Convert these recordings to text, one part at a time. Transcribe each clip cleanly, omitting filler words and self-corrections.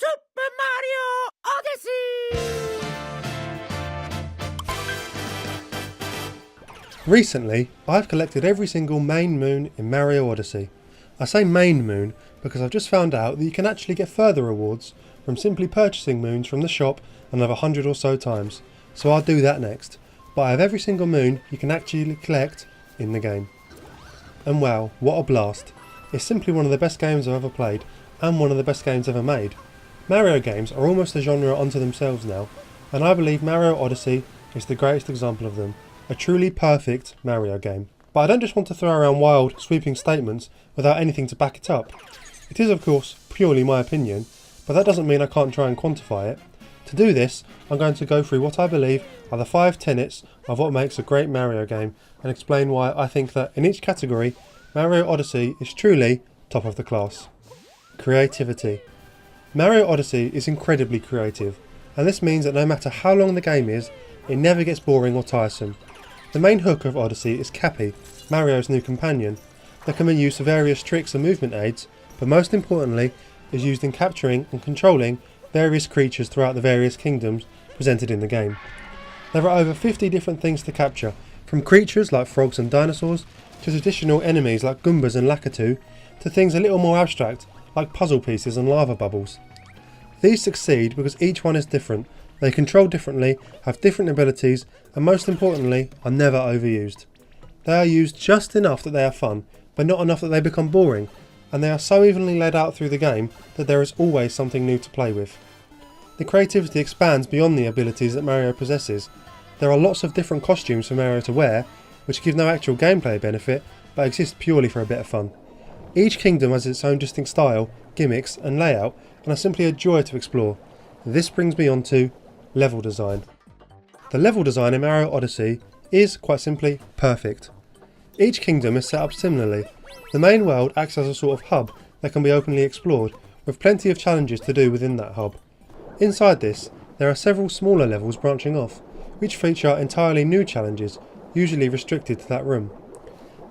Super Mario Odyssey! Recently, I've collected every single main moon in Mario Odyssey. I say main moon because I've just found out that you can actually get further rewards from simply purchasing moons from the shop another 100 or so times, so I'll do that next. But I have every single moon you can actually collect in the game. And wow, what a blast. It's simply one of the best games I've ever played, and one of the best games ever made. Mario games are almost a genre unto themselves now, and I believe Mario Odyssey is the greatest example of them. A truly perfect Mario game. But I don't just want to throw around wild, sweeping statements without anything to back it up. It is of course purely my opinion, but that doesn't mean I can't try and quantify it. To do this, I'm going to go through what I believe are the 5 tenets of what makes a great Mario game, and explain why I think that in each category, Mario Odyssey is truly top of the class. Creativity. Mario Odyssey is incredibly creative, and this means that no matter how long the game is, it never gets boring or tiresome. The main hook of Odyssey is Cappy, Mario's new companion, that can be used for various tricks and movement aids, but most importantly is used in capturing and controlling various creatures throughout the various kingdoms presented in the game. There are over 50 different things to capture, from creatures like frogs and dinosaurs, to traditional enemies like Goombas and Lakitu, to things a little more abstract like puzzle pieces and lava bubbles. These succeed because each one is different, they control differently, have different abilities, and most importantly are never overused. They are used just enough that they are fun, but not enough that they become boring, and they are so evenly laid out through the game that there is always something new to play with. The creativity expands beyond the abilities that Mario possesses. There are lots of different costumes for Mario to wear, which give no actual gameplay benefit, but exist purely for a bit of fun. Each kingdom has its own distinct style, gimmicks and layout, and are simply a joy to explore. This brings me on to level design. The level design in Mario Odyssey is, quite simply, perfect. Each kingdom is set up similarly. The main world acts as a sort of hub that can be openly explored, with plenty of challenges to do within that hub. Inside this, there are several smaller levels branching off, which feature entirely new challenges, usually restricted to that room.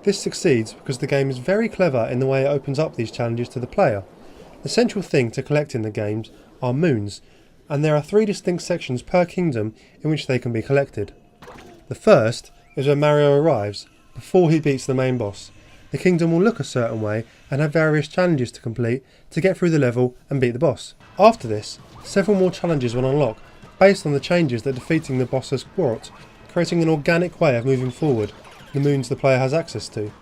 This succeeds because the game is very clever in the way it opens up these challenges to the player. The central thing to collect in the games are moons, and there are 3 distinct sections per kingdom in which they can be collected. The first is when Mario arrives, before he beats the main boss. The kingdom will look a certain way and have various challenges to complete to get through the level and beat the boss. After this, several more challenges will unlock based on the changes that defeating the boss has brought, creating an organic way of moving forward, the moons the player has access to.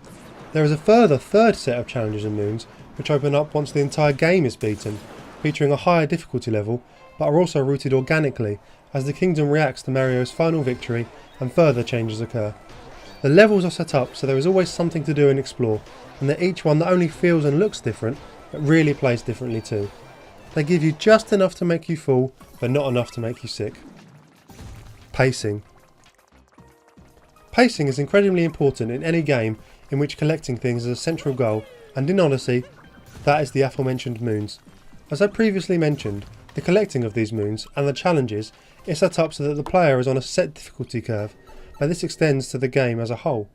There is a further 3rd set of challenges and moons which open up once the entire game is beaten, featuring a higher difficulty level, but are also routed organically as the kingdom reacts to Mario's final victory and further changes occur. The levels are set up so there is always something to do and explore, and that each one not only feels and looks different, but really plays differently too. They give you just enough to make you fall, but not enough to make you sick. Pacing. Pacing is incredibly important in any game in which collecting things is a central goal, and in Odyssey, that is the aforementioned moons. As I previously mentioned, the collecting of these moons and the challenges is set up so that the player is on a set difficulty curve, and this extends to the game as a whole.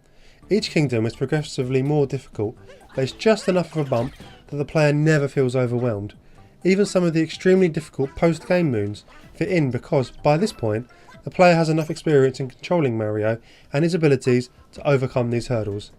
Each kingdom is progressively more difficult, but it's just enough of a bump that the player never feels overwhelmed. Even some of the extremely difficult post-game moons fit in because, by this point, the player has enough experience in controlling Mario and his abilities to overcome these hurdles.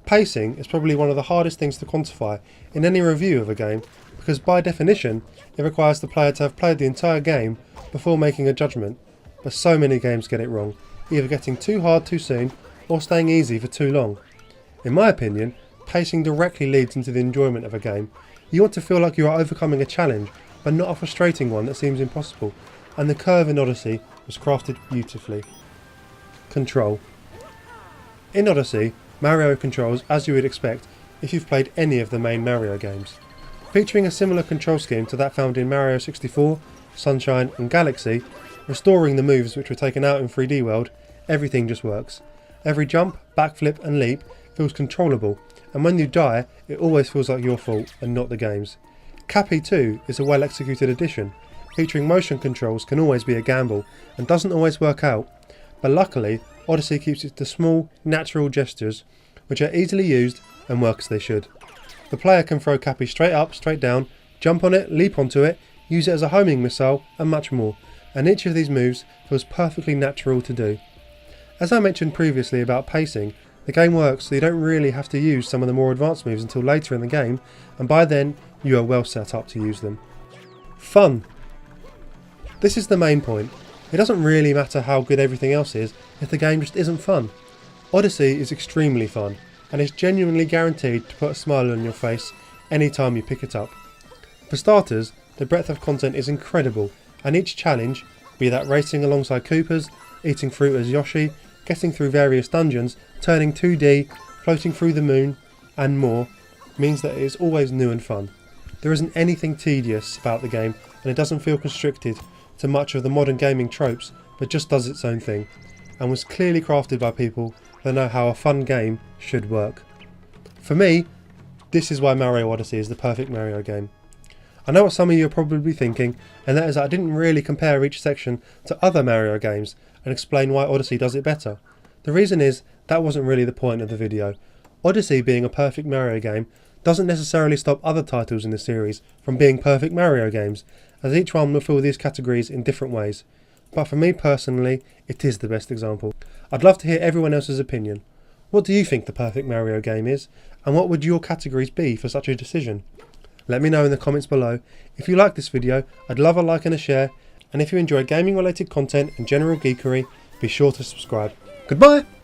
Pacing is probably one of the hardest things to quantify in any review of a game because by definition it requires the player to have played the entire game before making a judgment, but so many games get it wrong, either getting too hard too soon or staying easy for too long. In my opinion, pacing directly leads into the enjoyment of a game. You want to feel like you are overcoming a challenge, but not a frustrating one that seems impossible, and the curve in Odyssey was crafted beautifully. Control. In Odyssey, Mario controls as you would expect if you've played any of the main Mario games. Featuring a similar control scheme to that found in Mario 64, Sunshine and Galaxy, restoring the moves which were taken out in 3D World, everything just works. Every jump, backflip and leap feels controllable, and when you die it always feels like your fault and not the game's. Cappy 2 is a well executed addition, featuring motion controls can always be a gamble and doesn't always work out, but luckily Odyssey keeps it to small, natural gestures which are easily used and work as they should. The player can throw Cappy straight up, straight down, jump on it, leap onto it, use it as a homing missile, and much more, and each of these moves feels perfectly natural to do. As I mentioned previously about pacing, the game works so you don't really have to use some of the more advanced moves until later in the game, and by then you are well set up to use them. Fun. This is the main point. It doesn't really matter how good everything else is if the game just isn't fun. Odyssey is extremely fun, and is genuinely guaranteed to put a smile on your face anytime you pick it up. For starters, the breadth of content is incredible, and each challenge, be that racing alongside Koopas, eating fruit as Yoshi, getting through various dungeons, turning 2D, floating through the moon, and more, means that it is always new and fun. There isn't anything tedious about the game, and it doesn't feel constricted to much of the modern gaming tropes, but just does its own thing, and was clearly crafted by people that know how a fun game should work. For me, this is why Mario Odyssey is the perfect Mario game. I know what some of you are probably thinking, and that is that I didn't really compare each section to other Mario games and explain why Odyssey does it better. The reason is, that wasn't really the point of the video. Odyssey being a perfect Mario game doesn't necessarily stop other titles in the series from being perfect Mario games, as each one will fill these categories in different ways. But for me personally, it is the best example. I'd love to hear everyone else's opinion. What do you think the perfect Mario game is, and what would your categories be for such a decision? Let me know in the comments below. If you like this video, I'd love a like and a share, and if you enjoy gaming related content and general geekery, be sure to subscribe. Goodbye!